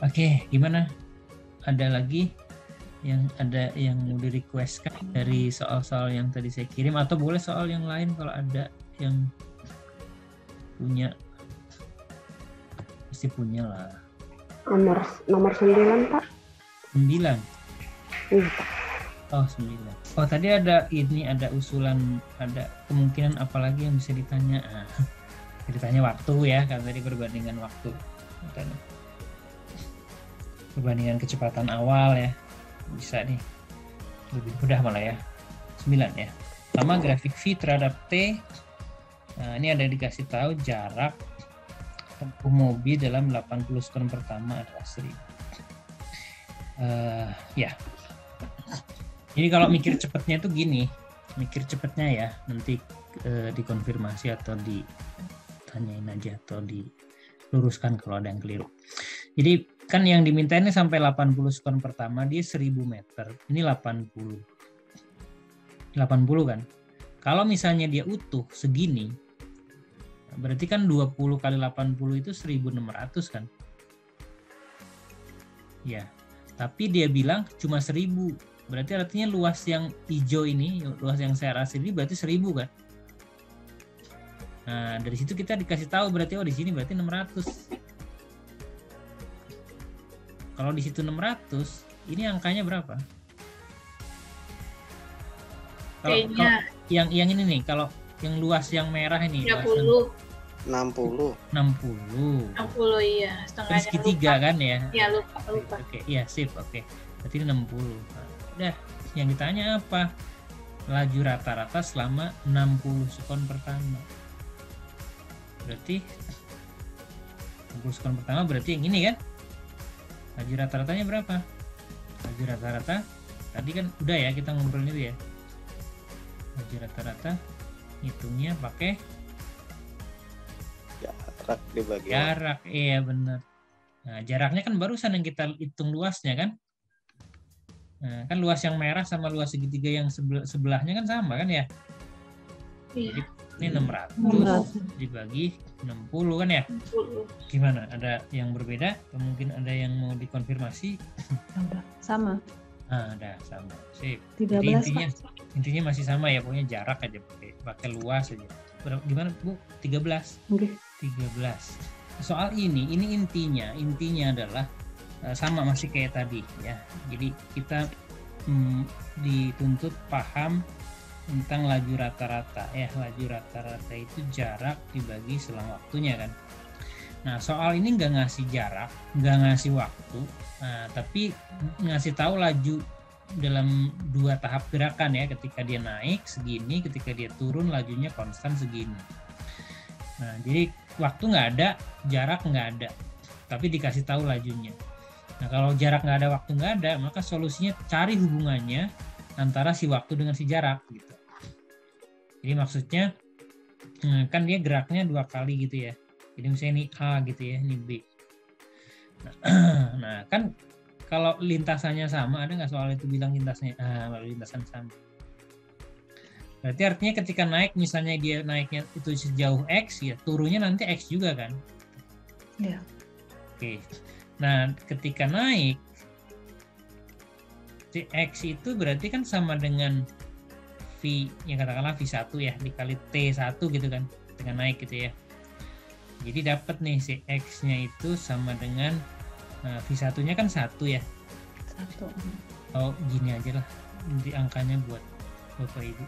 Oke, gimana? Ada lagi yang mau di request kan dari soal-soal yang tadi saya kirim, atau boleh soal yang lain kalau ada yang punya, pasti punya lah. Nomor 9, Pak. 9. Iya, Pak. Oh, 9. Oh, tadi ada usulan, ada kemungkinan apalagi yang bisa ditanya. Ditanya waktu ya, karena tadi perbandingan waktu. Perbandingan kecepatan awal ya. Bisa nih. Lebih mudah malah ya. 9 ya. Sama grafik V terhadap T. Nah, ini ada dikasih tahu jarak tempuh mobil dalam 80 sekon pertama adalah 1000. Ya. Jadi kalau mikir cepatnya itu gini, mikir cepatnya ya, nanti dikonfirmasi atau ditanyain aja atau diluruskan kalau ada yang keliru. Jadi kan yang diminta ini sampai 80 sekon pertama, dia 1000 meter, ini 80 kan. Kalau misalnya dia utuh segini, berarti kan 20 kali 80 itu 1600 kan. Ya, tapi dia bilang cuma 1000. Berarti artinya luas yang hijau ini, luas yang saya rasa ini berarti 1000 kan. Nah, dari situ kita dikasih tahu berarti di sini berarti 600. Kalau di situ 600, ini angkanya berapa? Kalau yang ini nih, kalau yang luas yang merah ini 30. 60 iya, setengahnya segitiga kan ya? Iya, lupa. Oke, iya sip, oke. Berarti 60. Nah, udah, yang ditanya apa? Laju rata-rata selama 60 sekon pertama. Berarti 60 sekon pertama berarti yang ini kan? Laju rata-ratanya berapa? Laju rata-rata tadi kan udah ya kita ngobrolin itu ya. Laju rata-rata hitungnya pakai jarak dibagi jarak, iya benar. Nah, jaraknya kan barusan yang kita hitung luasnya kan. Nah, kan luas yang merah sama luas segitiga yang sebelahnya kan sama kan ya. Iya. Jadi ini 600 dibagi 60 kan ya. 60. Gimana? Ada yang berbeda? Atau mungkin ada yang mau dikonfirmasi? Sama. Ada sama. Sip. 13, Jadi intinya masih sama ya, pokoknya jarak aja pakai luas aja. Gimana Bu? 13. Oke. 13. Soal ini intinya adalah sama masih kayak tadi ya. Jadi kita dituntut paham tentang laju rata-rata ya. Laju rata-rata itu jarak dibagi selang waktunya kan. Nah, soal ini nggak ngasih jarak, nggak ngasih waktu, tapi ngasih tahu laju dalam 2 tahap gerakan ya. Ketika dia naik segini, ketika dia turun lajunya konstan segini. Nah, jadi waktu nggak ada, jarak nggak ada, tapi dikasih tahu lajunya. Nah, kalau jarak nggak ada, waktu nggak ada, maka solusinya cari hubungannya antara si waktu dengan si jarak gitu. Jadi maksudnya kan dia geraknya 2 kali gitu ya. Jadi misalnya ini A gitu ya, ini B. Nah, kan kalau lintasannya sama, ada nggak soal itu bilang lintasannya lintasan sama. Berarti artinya ketika naik, misalnya dia naiknya itu sejauh X, ya turunnya nanti X juga kan? Iya. Oke. Nah, ketika naik, si X itu berarti kan sama dengan V, yang katakanlah V1 ya, dikali T1 gitu kan, dengan naik gitu ya. Jadi dapat nih si X-nya itu sama dengan V1-nya kan 1 ya. 1. Oh, gini aja lah. Nanti angkanya buat Bapak Ibu.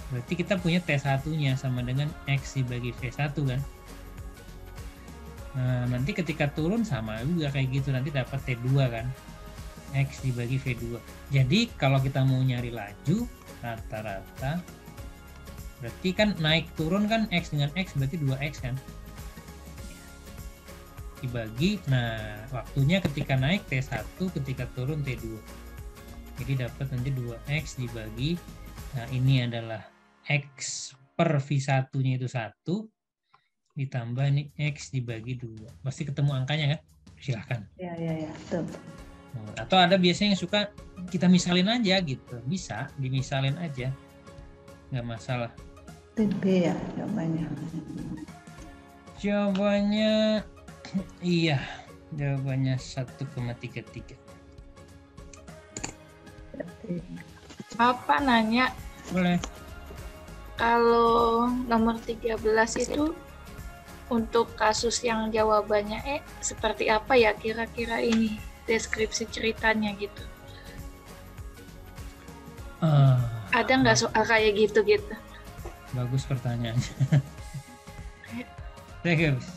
Berarti kita punya T1-nya sama dengan X dibagi V1 kan. Nah, nanti ketika turun sama juga kayak gitu. Nanti dapat T2 kan. X dibagi V2. Jadi kalau kita mau nyari laju rata-rata, berarti kan naik turun kan X dengan X berarti 2X kan. Dibagi, nah waktunya ketika naik T1, ketika turun T2. Jadi dapat nanti 2X dibagi, nah ini adalah X per V1-nya itu 1, ditambah ini X dibagi 2. Pasti ketemu angkanya kan? Silahkan. Iya, betul. Atau ada biasanya yang suka kita misalin aja gitu. Bisa, dimisalin aja. Nggak masalah. B ya jawabannya. Jawabannya iya, Jawabannya 1,33. Apa nanya, Boleh. kalau nomor 13 itu untuk kasus yang jawabannya seperti apa ya kira-kira ini deskripsi ceritanya gitu. Ada nggak soal kayak gitu-gitu? Bagus pertanyaannya.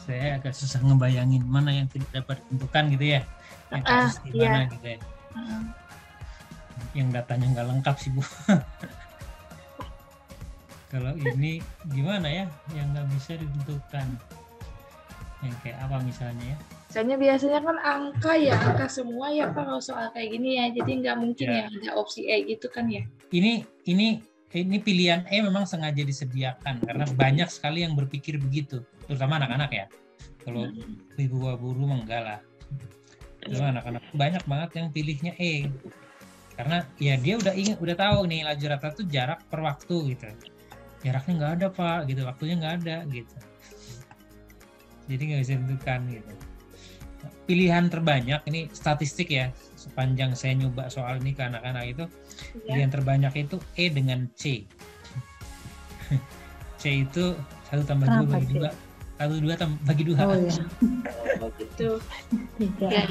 Saya agak susah ngebayangin mana yang tidak dapat ditentukan gitu ya. Yang kasus di mana iya. gitu ya. Yang datanya nggak lengkap sih Bu. Kalau ini gimana ya, yang nggak bisa ditentukan? Yang kayak apa misalnya ya? Misalnya biasanya kan angka semua ya Pak kalau soal kayak gini ya. Jadi nggak mungkin ya ada opsi E gitu kan ya. Ini pilihan E memang sengaja disediakan karena banyak sekali yang berpikir begitu, terutama anak-anak ya. Kalau ibu guru enggak lah. Terutama anak-anak banyak banget yang pilihnya E. Karena ya dia udah tahu nih laju rata itu jarak per waktu gitu. Jaraknya nggak ada Pak, gitu. Waktunya nggak ada gitu. Jadi nggak bisa ditentukan gitu. Pilihan terbanyak ini statistik ya, sepanjang saya nyoba soal ini ke anak-anak itu, pilihan terbanyak itu E dengan C. C itu 1 tambah 2 bagi 2, 1 2 bagi 2. Oh ya. Gitu. Ya.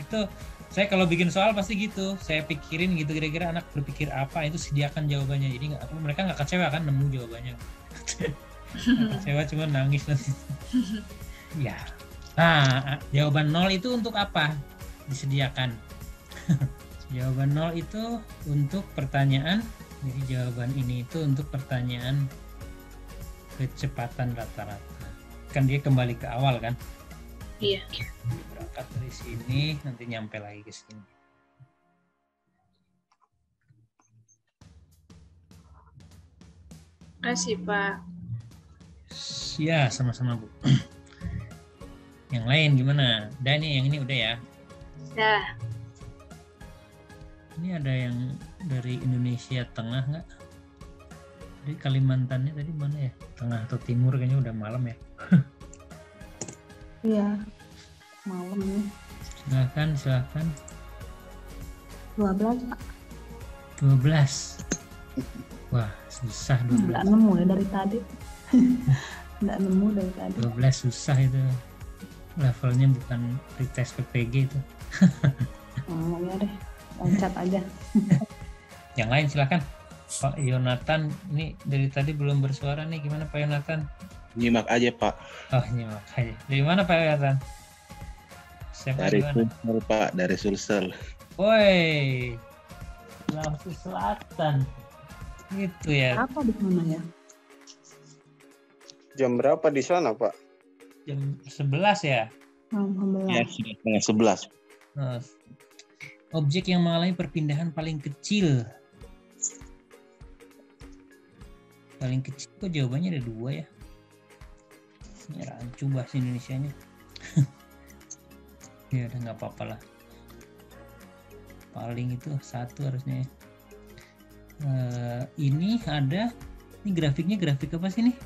Itu saya kalau bikin soal pasti gitu, saya pikirin gitu kira-kira anak berpikir apa, itu sediakan jawabannya. Jadi mereka nggak kecewa kan nemu jawabannya. Kecewa cuma nangis nanti. Ya. Nah, jawaban 0 itu untuk apa? Disediakan. Jawaban 0 itu untuk pertanyaan. Jadi jawaban ini itu untuk pertanyaan kecepatan rata-rata. Kan dia kembali ke awal kan? Iya. Berangkat dari sini, nanti nyampe lagi ke sini. Kasih Pak. Ya, sama-sama Bu. Yang lain gimana? Udah nih, yang ini udah ya. Dah. Ini ada yang dari Indonesia Tengah nggak? Dari Kalimantannya tadi mana ya? Tengah atau Timur kayaknya udah malam ya. Iya. Malam nih. Silakan. 12 Pak. 12. Wah, susah 12. Nggak nemu ya dari tadi. Nggak nemu dari tadi. 12 susah itu. Levelnya bukan pretest PPG itu. Oh ya deh. Loncat aja. Yang lain silakan. Pak Yonatan, ini dari tadi belum bersuara nih, gimana Pak Yonatan? Nyimak aja Pak. Oh, nyimak aja. Dari mana Pak Yonatan? Dari Sulsel Pak, dari Sulsel. Woi, Sulawesi Selatan. Itu ya. Apa di mana ya? Jam berapa di sana, Pak? Jam 11 ya. Ya, sudah 11. Nah, objek yang mengalami perpindahan paling kecil. Paling kecil kok jawabannya ada 2 ya. Ini rancu bahasa Indonesianya. Ya udah nggak apa-apa lah. Paling itu 1 harusnya. Ini ada, ini grafiknya grafik apa sih nih?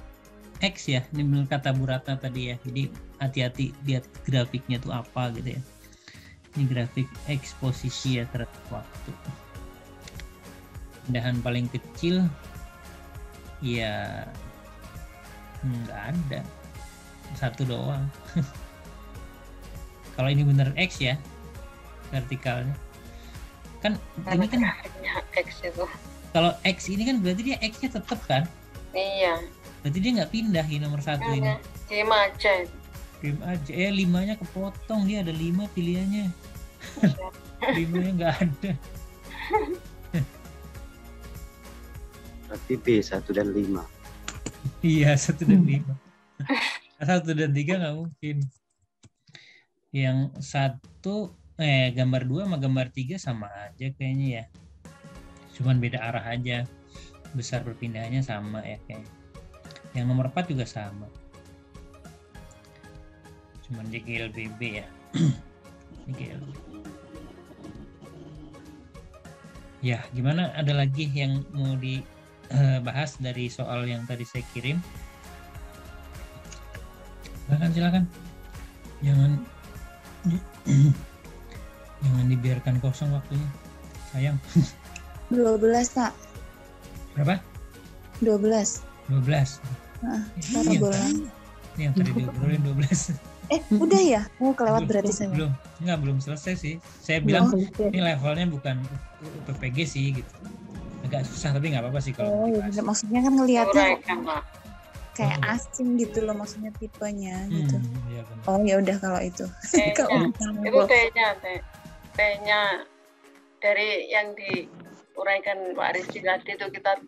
X ya, ini menurut kata Bu Ratna tadi ya. Jadi hati-hati lihat grafiknya tuh apa gitu ya. Ini grafik eksposisi ya terhadap waktu. Pindahan paling kecil ya nggak ada, 1 doang. Kalau ini bener X ya, vertikalnya kan ini kan X itu. kalau X ini kan berarti dia X-nya tetap kan, Iya. berarti dia nggak pindah di nomor 1 ini. Diam aja. Diam aja, 5-nya kepotong, dia ada 5 pilihannya. 5-nya nggak ada. Berarti B 1 dan 5. Iya, 1 dan 5. 1 dan 3 nggak mungkin. Yang 1 gambar 2 sama gambar 3 sama aja kayaknya ya. Cuman beda arah aja. Besar perpindahannya sama ya kayaknya. Yang nomor 4 juga sama. Cuman dia GLBB ya. GLBB. Ya, gimana? Ada lagi yang mau dibahas dari soal yang tadi saya kirim? Silakan. Jangan dibiarkan kosong waktunya. Sayang. 12, Pak. Berapa? 12. 12. Parabola. Yang tadi diobrolin 12. Udah ya? Oh, kelewat berarti saya. Belum selesai sih. Saya bilang ini levelnya bukan PPG sih gitu. Agak susah tapi nggak apa-apa sih kalau. Oh, ya, maksudnya kan ngelihatnya Uraikan, Pak. kayak asing gitu loh, maksudnya tipenya gitu. Iya benar. Oh, ya udah kalau itu. T-nya. Itu T-nya dari yang diuraikan Pak Rizky tadi itu kita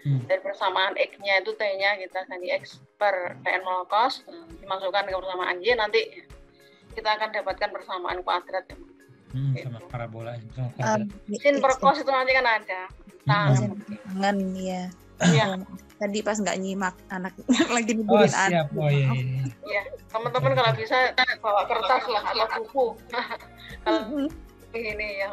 dari persamaan X-nya itu T-nya kita ganti X per T0 cos, dimasukkan ke persamaan Y, nanti kita akan dapatkan persamaan kuadrat. Sama parabola. Sin per cos itu nanti kan ada. Tangan ya. Iya. Tadi pas nggak nyimak anak lagi niburin anak. Siap. Oh iya. Iya, teman-teman kalau bisa bawa kertas lah atau buku. Kalau ini ya,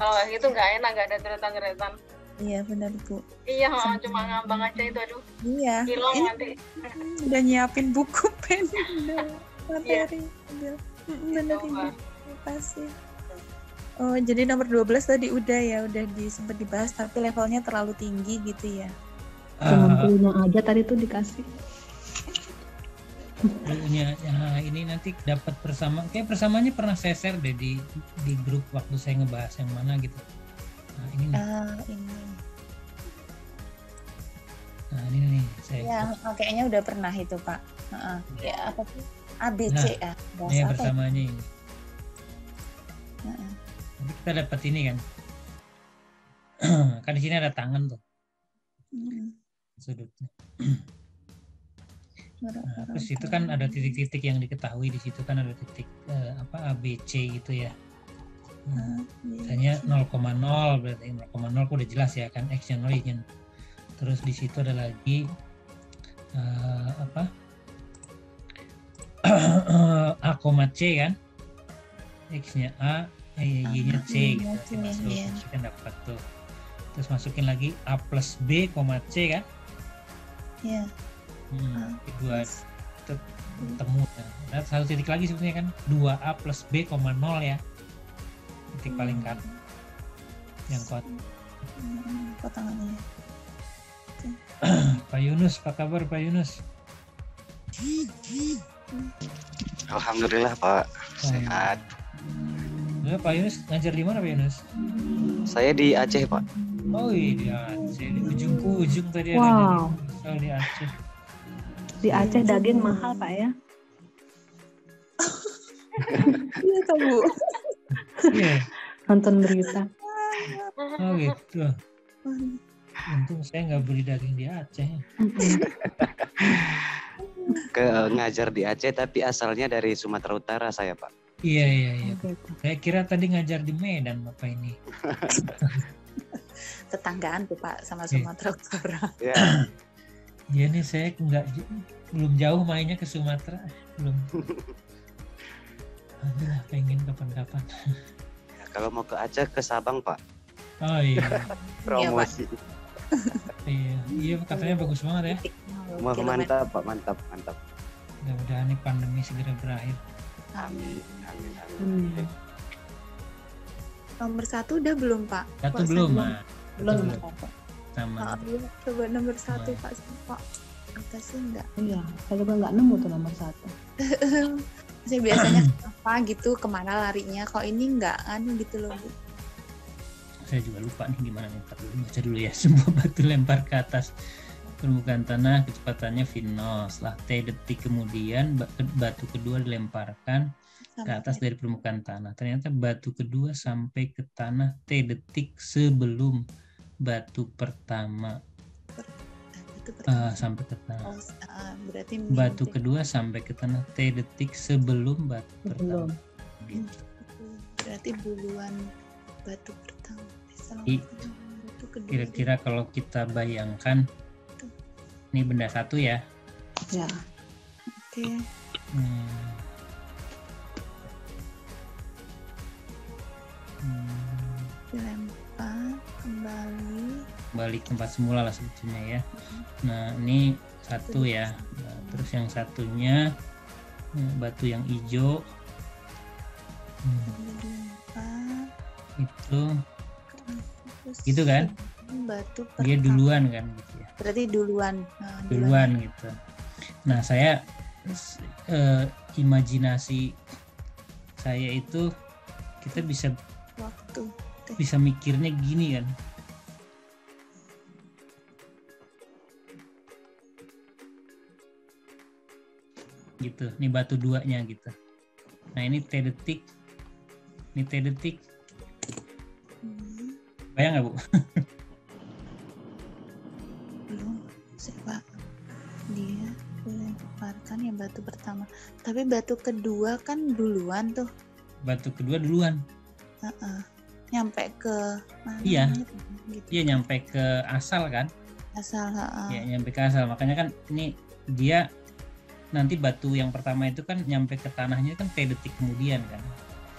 kalau gitu nggak enak, nggak ada deretan-deretan. Iya benar Bu. Iya, cuma ngambang aja itu, aduh. Iya. Hilang nanti. Udah nyiapin buku pen, udah materi. Benar ini. Kasih. Oh, jadi nomor 12 tadi udah sempat dibahas tapi levelnya terlalu tinggi gitu ya. Cuman punya aja tadi tuh dikasih. Ya, ini nanti dapat kayak persamaannya pernah saya share deh di grup waktu saya ngebahas yang mana gitu. Nah, ini nih. Ini. Nah, ini nih saya. Ya, kayaknya udah pernah itu, Pak. Ya, apa sih? ABC ya. Ini persamaannya ini. Nanti kita dapat ini kan. Kan di sini ada tangan tuh. Sudutnya. Nah, terus itu kan ada titik-titik yang diketahui, di situ kan ada titik ABC gitu ya. Misalnya 0,0 berarti 0,0 udah jelas ya kan, X-nya 0 Y-nya. Terus di situ ada lagi A, C kan, X-nya A, Y-nya C gitu. Masuk kan dapat tuh. Terus masukin lagi A plus B, C kan. Iya. Kedua ketemu. Nah, satu titik lagi sebetulnya kan 2A plus B, 0 ya. Titik paling kanan yang kuat. Potongannya. Pak Yunus, apa kabar Pak Yunus? Alhamdulillah Pak, sehat. Ya, Pak Yunus ngajar di mana Pak Yunus? Saya di Aceh Pak. Oh iya di Aceh, di ujung ke ujung tadi Wow. ada di Aceh. Di Aceh daging mahal Pak ya? Iya toh Bu. Iya. Nonton berita. Oh gitu. Untung saya nggak beli daging di Aceh. Ngajar di Aceh tapi asalnya dari Sumatera Utara saya Pak. Iya. Saya kira tadi ngajar di Medan Bapak ini. Tetanggaan tuh Pak sama Sumatera Utara. Ya. Iya nih saya belum jauh mainnya ke Sumatera, belum. Aduh, pengen kapan-kapan. Ya, kalau mau ke Aceh ke Sabang Pak. Oh iya. Promosi. Iya katanya bagus banget ya. Wah, mantap Pak, mantap. Mudah-mudahan nih pandemi segera berakhir. Amin. Amin. Nomor 1 udah belum Pak? Satu belum, Belum. Sama. Coba nomor 1 Pak. Apa sih enggak? Iya, saya juga nggak nemu tuh nomor 1. Saya biasanya apa gitu, kemana larinya? Kok ini enggak gitu loh Bu. Saya juga lupa nih gimana nih. Baca dulu ya. Sebuah batu lempar ke atas permukaan tanah, kecepatannya V0. Setelah T detik kemudian batu kedua dilemparkan ke atas dari permukaan tanah. Ternyata batu kedua sampai ke tanah T detik sebelum batu pertama sampai ke tanah. Berarti batu kedua sampai ke tanah T detik sebelum batu pertama. Gitu. Berarti buluan batu pertama. Batu kedua. Kira-kira kalau kita bayangkan ini benda satu ya. Ya. Oke. Dilempar kembali ke tempat semula lah sebetulnya ya. Nah ini satu ya. Nah, terus yang satunya batu yang hijau Itu Terus gitu kan? Batu Dia pertama. duluan kan gitu ya. Berarti duluan. Nah, Duluan gitu. Nah, saya imajinasi saya itu kita waktu. bisa mikirnya gini kan. Gitu, nih batu duanya gitu. Nah, ini T detik. Ini T detik. Bayang nggak, Bu? Belum, coba dia dilemparkan ya batu pertama. Tapi batu kedua kan duluan tuh. Batu kedua duluan. Nyampe ke mana? Iya. Gitu. Iya, nyampe ke asal kan? Asal. Ya, nyampe ke asal. Makanya kan ini dia nanti batu yang pertama itu kan nyampe ke tanahnya kan T detik kemudian kan.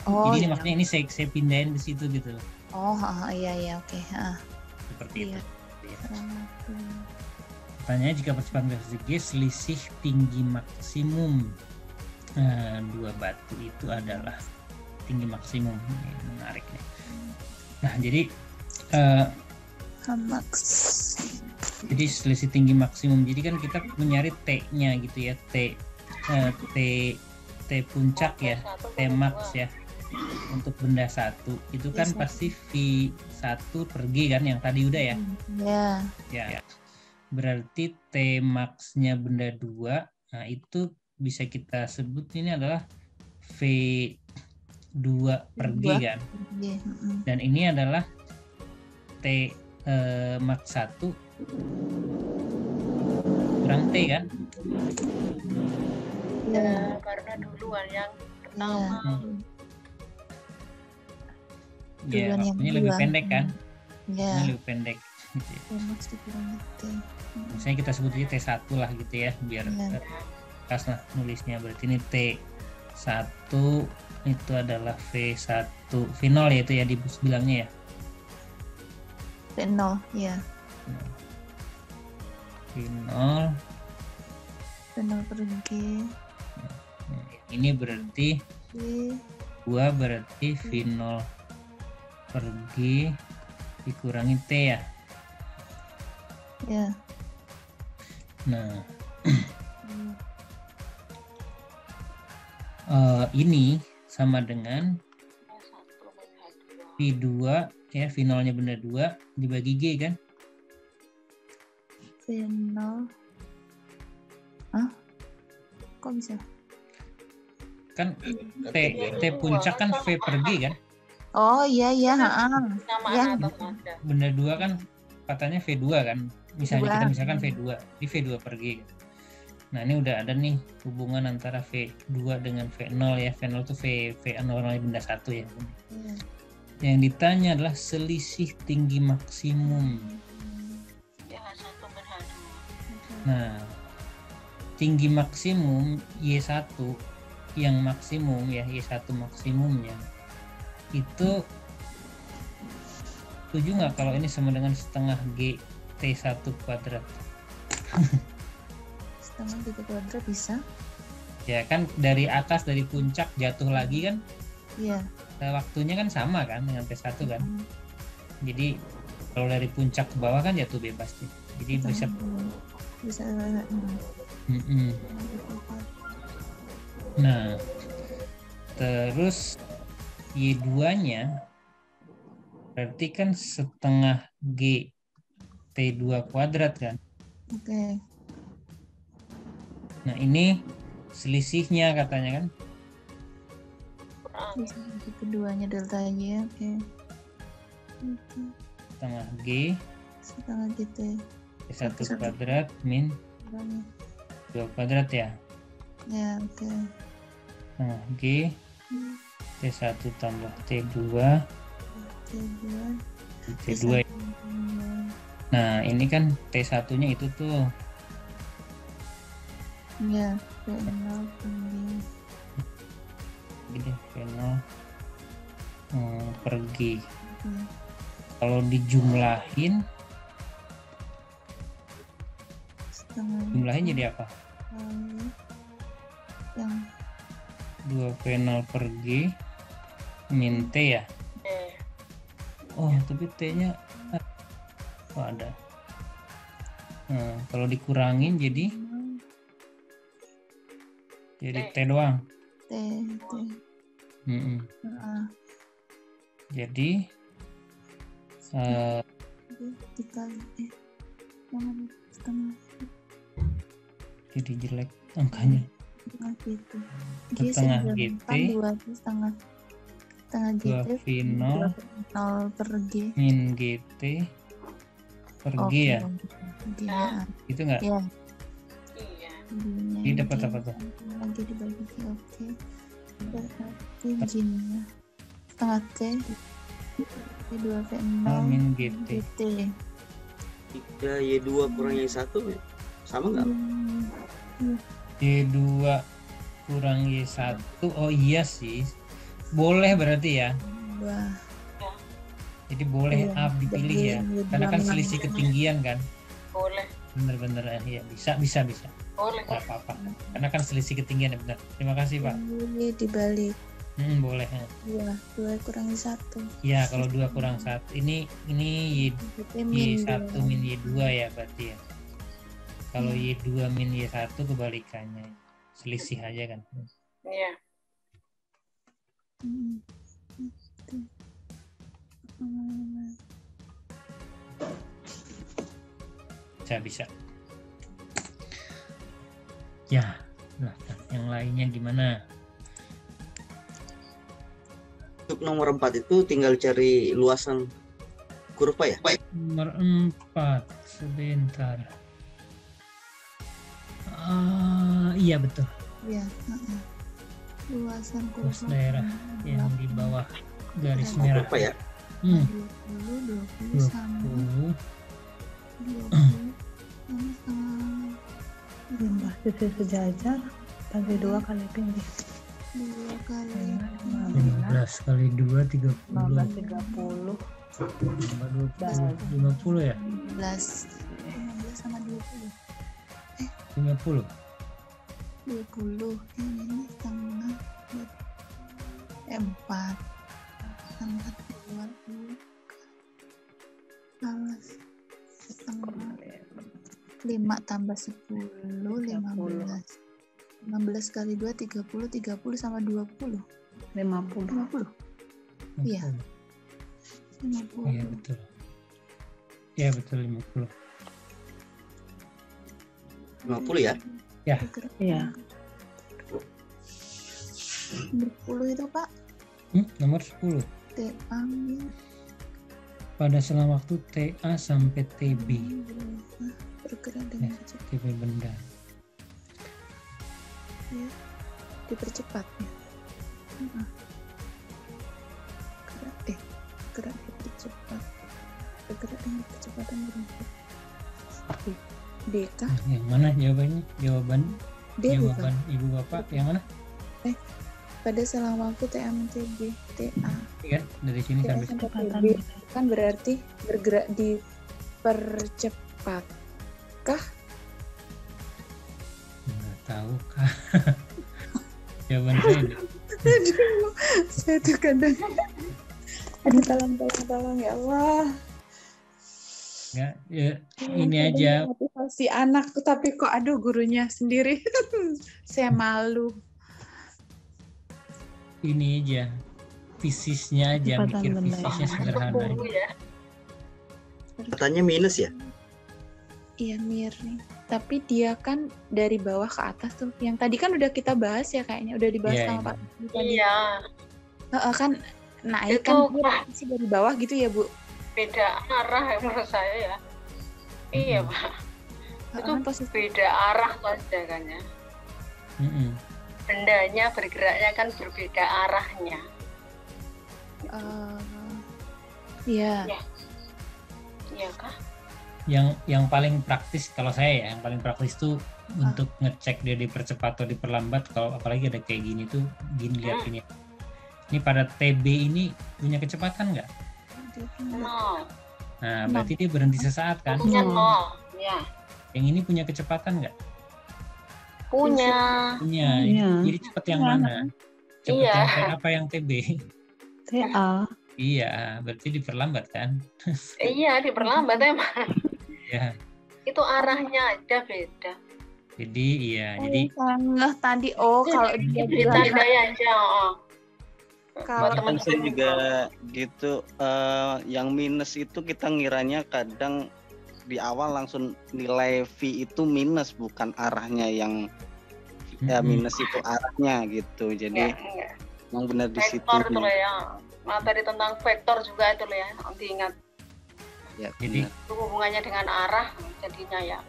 Oh, jadi iya. maksudnya ini saya pindahin ke situ gitu. Oh, iya oke. Seperti iya. itu. Pertanyaannya, jika percepatan gravitasi G selisih tinggi maksimum dua batu itu adalah tinggi maksimum. Ini menarik nih. Nah, jadi jadi selisih tinggi maksimum. Jadi kan kita mencari T-nya gitu ya, T puncak ya, T max ya. Untuk benda satu itu kan pasti V1 per G kan, yang tadi udah ya. Ya. Berarti T max-nya benda 2, nah itu bisa kita sebut ini adalah V2 per G kan. Dan ini adalah T max 1 kurang T kan? Ya, karena duluan yang pertama. Ya, waktunya lebih pendek kan? Ya. Lebih pendek. Gitu ya. Misalnya kita sebut aja T1 lah gitu ya, biar pas lah nulisnya. Berarti ini T1 itu adalah V1 V0 ya, itu ya dibilangnya ya. V0 ya. V0 per G. Ini berarti 2 berarti V0 per G dikurangi T ya. Ya. Nah, ini sama dengan V2 ya, V0-nya benda 2 dibagi G kan? V0. Kok bisa? Kan T puncak kan V per G kan? Oh iya. Samaan atas ada. Benda 2 kan katanya V2 kan? Misalnya kita misalkan V2, di V2 per G kan? Nah, ini udah ada nih hubungan antara V2 dengan V0 ya. V0 itu V0 benda 1 ya. Yang ditanya adalah selisih tinggi maksimum. Nah, tinggi maksimum Y1 yang maksimum ya, Y1 maksimumnya itu, setuju nggak kalau ini sama dengan setengah G T1 kuadrat? Setengah G kuadrat bisa? Ya kan, dari atas, dari puncak jatuh lagi kan? Iya. Waktunya kan sama kan dengan T1 kan? Jadi kalau dari puncak ke bawah kan jatuh bebas sih. Jadi bisa. Nah, terus Y2-nya berarti kan setengah G T2 kuadrat kan? Oke. Nah, ini selisihnya katanya kan? Keduanya delta Y, oke. Setengah G T1 kuadrat min 2 kuadrat ya? Ya, oke. Setengah G T1 tambah T2 T2. Nah, ini kan T1-nya itu tuh. Ya, V0 Gini, V0 per G. Kalau dijumlahin, jumlahin jadi apa? Yang 2 V0 per G Min T ya. Eh, Oh, tapi T-nya ada. Kalau dikurangin jadi T doang. T. Mm-mm. Jadi Dikali setengah jadi jelek angkanya. gitu. Setengah GT, 2 setengah 2 GT, V0 0 per G. min GT per G ya. G, Itu enggak? ya. iya. Ini dapat apa tuh? Lagi dibagi G, oke. Berarti G-nya setengah C, 2 V0 min GT. GT. 3Y2 kurang Y1 sama nggak? Y2 kurang Y1. Oh iya sih. Boleh berarti ya. Wah, Jadi boleh Iya, A dipilih ya. jadi Karena kan Y2 selisih ketinggian kan. Boleh. Bener-bener ya. Bisa. Boleh. Nggak apa-apa. Karena kan selisih ketinggian ya benar. Terima kasih Pak. ini dibalik. Boleh. 2 kurangi 1. Ya kalau 2 kurang 1. Ini Y1 min Y2 ya berarti ya. Kalau Y2 min Y1 kebalikannya. Selisih aja kan. Iya. Bisa. Ya, nah yang lainnya gimana? Untuk nomor 4 itu tinggal cari luasan kurva ya? Nomor 4, sebentar. Iya betul. Iya, luasan Luas kurva daerah yang di bawah garis merah. Kurva ya? 20 sama 20. 20 sama Limbah sisi sejajar bagi 2 kali tinggi. 2 kali 15 kali 2 30. 15 30. Tambah 20 50 ya? 15 sama 20. 50. 20 ini setengah 4 tambah 2 alas setengah 5 tambah 10 15 kali 2 30 sama 20 50. 50 iya 50 Iya betul. Iya betul 50. 50 ya? Ya. Iya. 10 itu Pak Nomor 10. TA Pada selang waktu TA sampai TB. bergerak dengan cepat TB benda. ya. Dipercepat ya. Gerak dipercepat. Bergerak dengan kecepatan berapa? D kah? Yang mana jawabannya? Jawaban D bukan? jawaban Ibu Bapak yang mana? Pada selang waktu TA menjadi B TA. Iya, dari sini TA sampai sampai TB kan berarti bergerak dipercepat kah? nggak tahu kah? Jawaban saya deh. Aduh, saya tuh kadang aduh tolong ya Allah. Nggak, ya, ini aja. Motivasi anak tapi kok aduh gurunya sendiri. Saya malu. Ini aja. Fisisnya aja, Kecepatan mikir benda. fisisnya sederhana. Tunggu ya. Katanya minus ya? Iya miring. Tapi dia kan dari bawah ke atas tuh. Yang tadi kan udah kita bahas ya kayaknya udah dibahas Iya, sama iya. Pak tadi. Iya. Kan naik Itu, kan dia Pak. sih dari bawah gitu ya Bu. Beda arah menurut saya ya. Iya Pak. Itu Kan posisi beda arah saja kan ya. Bendanya bergeraknya kan berbeda arahnya. iya. Iya kah? Yang paling praktis kalau saya ya, yang paling praktis tuh untuk ngecek dia dipercepat atau diperlambat. Kalau apalagi ada kayak gini tuh, gini lihat ini. Ini pada TB ini punya kecepatan nggak? Nol. Nah, berarti dia berhenti sesaat kan? Punya nol. Ya. Yang ini punya kecepatan nggak? Punya. Punya. Iya. Jadi cepat yang mana? Cepat Iya. yang T apa yang TB? TA. Iya, berarti diperlambat kan? Iya, diperlambat emang. Ya. Itu arahnya aja beda. Jadi iya, Oh, jadi sangat tadi kalau dia bilang Ditandai aja. kalau Kan saya juga gitu, yang minus itu kita ngiranya kadang di awal langsung nilai V itu minus, bukan arahnya yang minus itu arahnya gitu. Jadi memang benar di situ. Vektor itu loh ya. Materi tentang vektor juga itu loh ya, nanti ingat. Ya, jadi itu hubungannya dengan arah jadinya ya.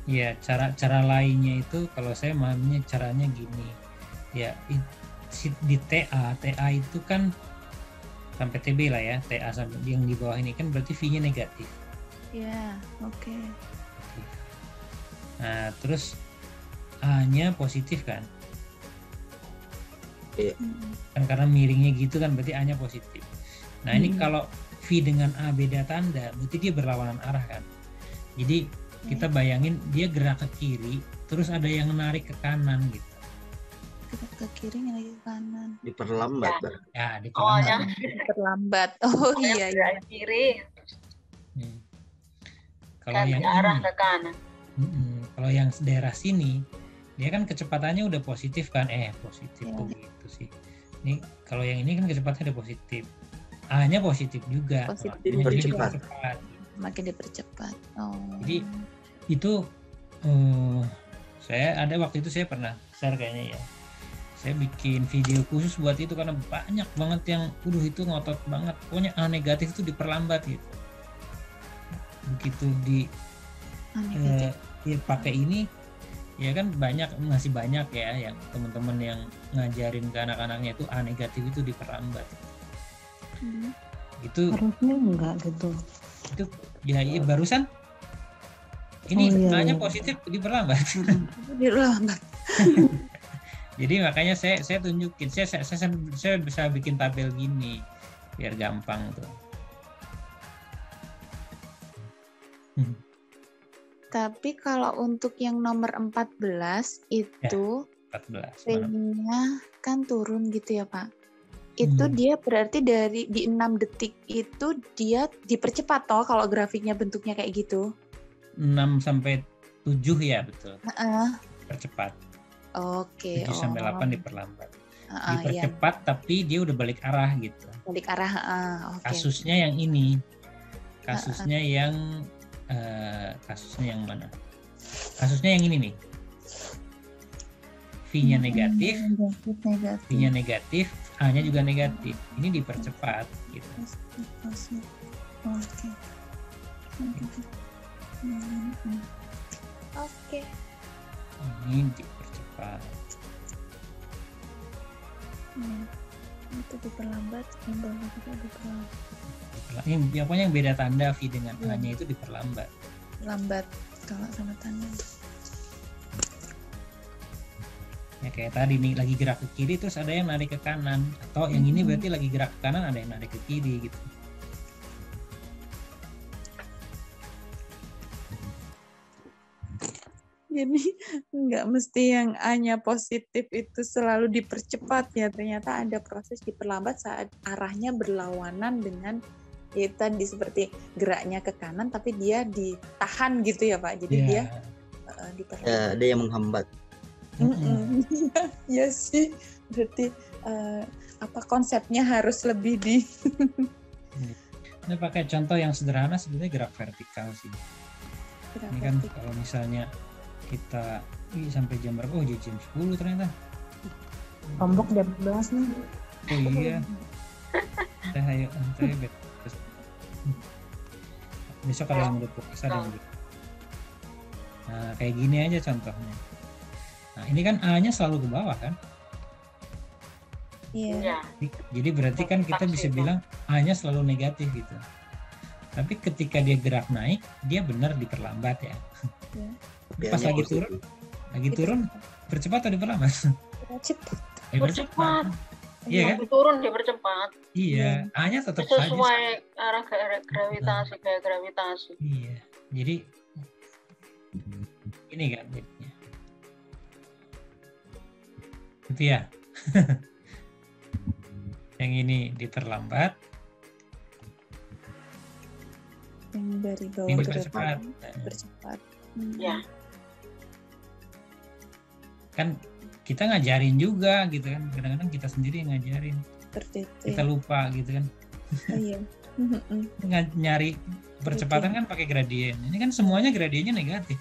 ya cara lainnya itu kalau saya memahaminya caranya gini. Ya di TA itu kan sampai TB lah ya, TA sampai yang di bawah ini kan berarti V-nya negatif. ya, oke. Nah, terus A-nya positif kan? Iya. Kan karena miringnya gitu kan berarti A-nya positif. Nah, ini kalau V dengan A beda tanda, berarti dia berlawanan arah kan. Jadi kita bayangin dia gerak ke kiri, terus ada yang menarik ke kanan gitu. Gerak ke kiri, nyari ke kanan. Diperlambat. Ya, Awalnya Diperlambat. Oh iya. gerak kiri. Kalau yang arah ini, ke kanan. Kalau yang daerah sini, dia kan kecepatannya udah positif kan? Positif kok gitu sih. Ini kalau yang ini kan kecepatannya udah positif. A-nya positif juga. Positif. Dipercepat. Makin dipercepat. Oh. Jadi itu saya ada waktu itu saya pernah share kayaknya ya. Saya bikin video khusus buat itu karena banyak banget yang itu ngotot banget. Pokoknya A negatif itu diperlambat gitu. Begitu pakai ini ya kan masih banyak ya yang teman-teman yang ngajarin ke anak-anaknya itu A negatif itu diperlambat. Itu harusnya enggak gitu. Itu ya barusan ini A-nya positif diperlambat. Diperlambat. Jadi makanya saya tunjukin, saya bisa bikin tabel gini biar gampang tuh. Tapi kalau untuk yang nomor 14 itu P-nya kan turun gitu ya Pak. Itu dia berarti di 6 detik itu dia dipercepat toh kalau grafiknya bentuknya kayak gitu. 6 sampai 7 ya betul. Percepat. Oke. 7 sampai 8 diperlambat. Dipercepat iya. Tapi dia udah balik arah gitu. Balik arah. Okay. Kasusnya yang ini. Kasusnya yang kasusnya yang mana? Kasusnya yang ini nih. V-nya negatif. V-nya negatif, A-nya juga negatif. Ini dipercepat gitu. Oke. Oke. Ini dipercepat. Itu diperlambat, yang bawah juga diperlambat. Ini pokoknya yang beda tanda V dengan A-nya itu diperlambat. Lambat kalau sama tanda. Ya kayak tadi nih lagi gerak ke kiri terus ada yang narik ke kanan, atau yang ini berarti lagi gerak ke kanan ada yang narik ke kiri gitu. Jadi nggak mesti yang A-nya positif itu selalu dipercepat ya, ternyata ada proses diperlambat saat arahnya berlawanan dengan itu tadi seperti geraknya ke kanan tapi dia ditahan gitu ya Pak. Jadi dia diperlambat. Ya, ada yang menghambat. Iya sih. Berarti konsepnya harus lebih di Ini pakai contoh yang sederhana sebenarnya gerak vertikal sih. Ini kan kalau misalnya kita sampai jam berapa? Jam 10 ternyata. Lombok jam 11 nih. Oh iya. Ayo besok ada yang udah puasa ada yang udah. Nah kayak gini aja contohnya. Nah ini kan A-nya selalu ke bawah kan? Iya. Jadi berarti kan kita bisa bilang A-nya selalu negatif gitu. Tapi ketika dia gerak naik, dia benar diperlambat ya. Pas lagi turun, percepat atau diperlambat? Percepat. Iya kan? Turun dia percepat. Iya, A-nya tetap sesuai arah gravitasi, kayak gravitasi. Iya. Jadi ini kan jadinya. Gitu ya. Yang ini diperlambat. Yang dari bawah Ini ke dipercepat. depan bercepat. Ya. Kan kita ngajarin juga gitu kan. Kadang-kadang kita sendiri yang ngajarin. Seperti itu. Kita lupa gitu kan. Oh, iya. Nyari percepatan kan pakai gradien. Ini kan semuanya gradiennya negatif.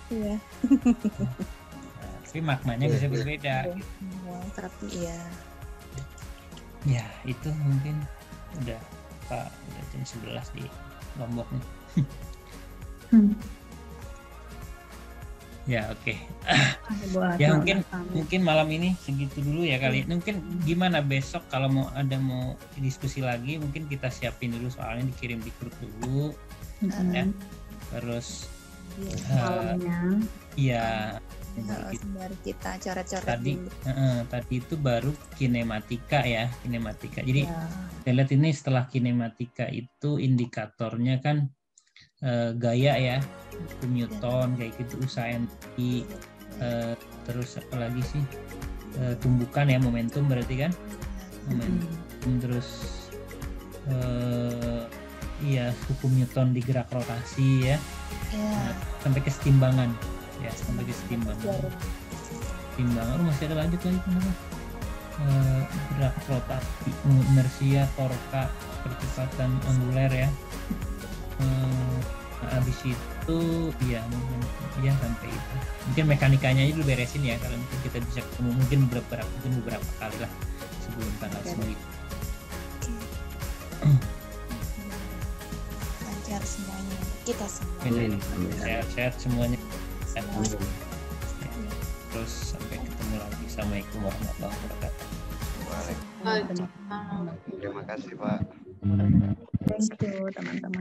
Iya. Nah, tapi maknanya bisa berbeda. Gitu. Tapi iya. Ya itu mungkin udah Pak, udah jam 11 di Lombok nih. Ya oke. Ya mungkin malam ini segitu dulu ya kali. Mungkin gimana besok kalau mau diskusi lagi, mungkin kita siapin dulu soalnya, dikirim di grup dulu. Ya. Terus malamnya. Iya. Sembari kita coret-coret tadi itu baru kinematika ya, kinematika. Jadi saya lihat ini setelah kinematika itu indikatornya kan gaya ya, Newton kayak gitu, usaha energi, terus apa lagi sih, tumbukan ya, momentum berarti kan, momentum, terus iya hukum Newton di gerak rotasi ya, sampai kesetimbangan ya, sampai kesetimbangan. Timbangan masih ada lanjut lagi kenapa? Gerak rotasi, inersia, torka, percepatan anguler ya. Habis itu ya sampai itu. Mungkin mekanikanya aja dulu beresin ya, kalau mungkin kita bisa ketemu mungkin beberapa kali lah sebelum tanggal 9. Lancar semuanya, kita semua. Sehat semuanya. Terus sampai ketemu lagi. Assalamualaikum warahmatullahi wabarakatuh. Waalaikumsalam. Terima kasih Pak. Thank you teman-teman.